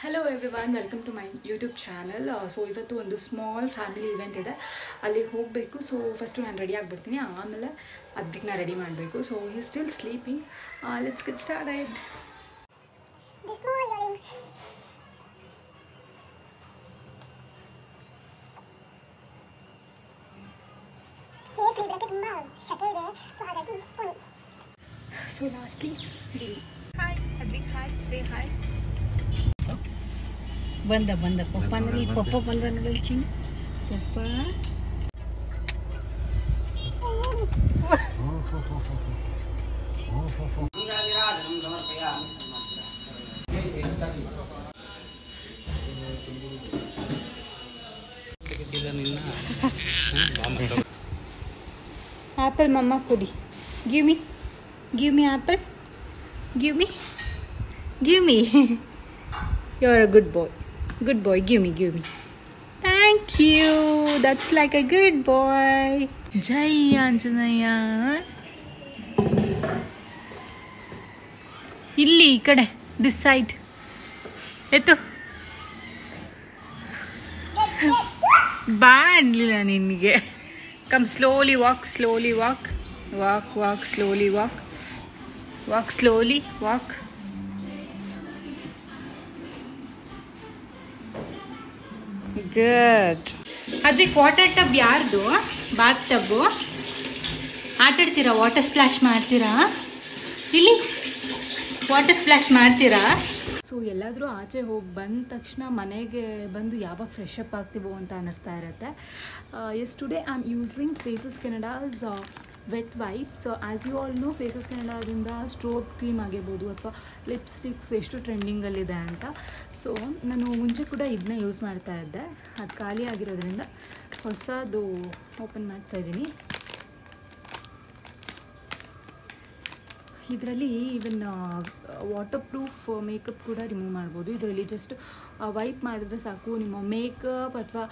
Hello everyone, welcome to my YouTube channel. So ಇವತ್ತು ಒಂದು small family event ಇದೆ, ಅಲ್ಲಿಗೆ ಹೋಗಬೇಕು. ಸೊ ಫಸ್ಟು ನಾನು ರೆಡಿ ಆಗಿಬಿಡ್ತೀನಿ, ಆಮೇಲೆ ಅದಕ್ಕೆ ನಾನು ರೆಡಿ ಮಾಡಬೇಕು. So he still sleeping. Let's get started. The small earrings. So lastly, hi Advik, hi, say hi. ಬಂದ ಪಪ್ಪ ನೋಡಿ, ಪಪ್ಪ ಬಂದ ನೋಡಿ ಚಿನ್ನ ಪಪ್ಪ. Apple mama kudi. Give me apple. Give me. You're a good boy. Good boy. Give me. Thank you. That's like a good boy. Jai Anjanaya. Illi kade. This side. Eto. Ba anlila ninige. Come slowly walk. Walk slowly walk. Walk slowly walk. Good. ಅದಕ್ಕೆ water tub ಯಾರ್ದು? Baat tub. ಆಟಾಡ್ತೀರಾ? Water splash ಮಾಡ್ತೀರಾ? ಇಲ್ಲಿ water splash ಮಾಡ್ತೀರಾ? So ಎಲ್ಲಾದರೂ ಆಚೆ ಹೋಗಿ ಬಂದ ತಕ್ಷಣ ಮನೆಗೆ ಬಂದು ಯಾವಾಗ ಫ್ರೆಶ್ ಅಪ್ ಆಗ್ತೀವೋ ಅಂತ ಅನ್ನಿಸ್ತಾ ಇರುತ್ತೆ. Today I am using Faces Canada's wet wipes. As you all know, Faces ಕೆನಡಾದಿಂದ ಸ್ಟ್ರೋಬ್ ಕ್ರೀಮ್ ಆಗಿರ್ಬೋದು ಅಥವಾ ಲಿಪ್ಸ್ಟಿಕ್ಸ್ ಎಷ್ಟು ಟ್ರೆಂಡಿಂಗಲ್ಲಿದೆ ಅಂತ. ಸೊ ನಾನು ಮುಂಚೆ ಕೂಡ ಇದನ್ನ ಯೂಸ್ ಮಾಡ್ತಾ ಇದ್ದೆ, ಅದು ಖಾಲಿ ಆಗಿರೋದ್ರಿಂದ ಹೊಸದು ಓಪನ್ ಮಾಡ್ತಾಯಿದ್ದೀನಿ. ಇದರಲ್ಲಿ ಈವನ್ ವಾಟರ್ ಪ್ರೂಫ್ ಮೇಕಪ್ ಕೂಡ ರಿಮೂವ್ ಮಾಡ್ಬೋದು. ಇದರಲ್ಲಿ ಜಸ್ಟ್ ವೈಪ್ ಮಾಡಿದ್ರೆ ಸಾಕು, ನಿಮ್ಮ ಮೇಕಪ್ ಅಥವಾ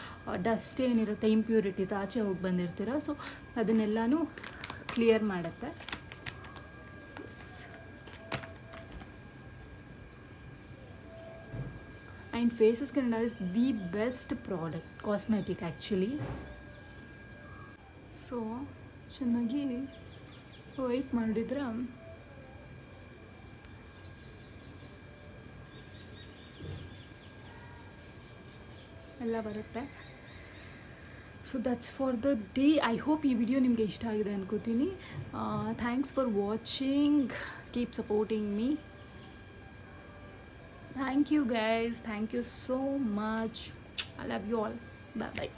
ಡಸ್ಟ್ ಏನಿರುತ್ತೆ, ಇಂಪ್ಯೂರಿಟೀಸ್ ಆಚೆ ಹೋಗಿ ಬಂದಿರ್ತೀರ, ಸೊ ಅದನ್ನೆಲ್ಲನೂ ಕ್ಲಿಯರ್ ಮಾಡುತ್ತೆ. And Faces Canada is the best product, cosmetic actually. So ಚೆನ್ನಾಗಿ ವೈಪ್ ಮಾಡಿದ್ರೆ ಎಲ್ಲ ಬರುತ್ತೆ. So that's for the day. I hope ಈ ವಿಡಿಯೋ ನಿಮಗೆ ಇಷ್ಟ ಆಗಿದೆ ಅನ್ಕೋತೀನಿ. Thanks for watching. Keep supporting me. Thank you guys. Thank you so much. I love you all. Bye bye.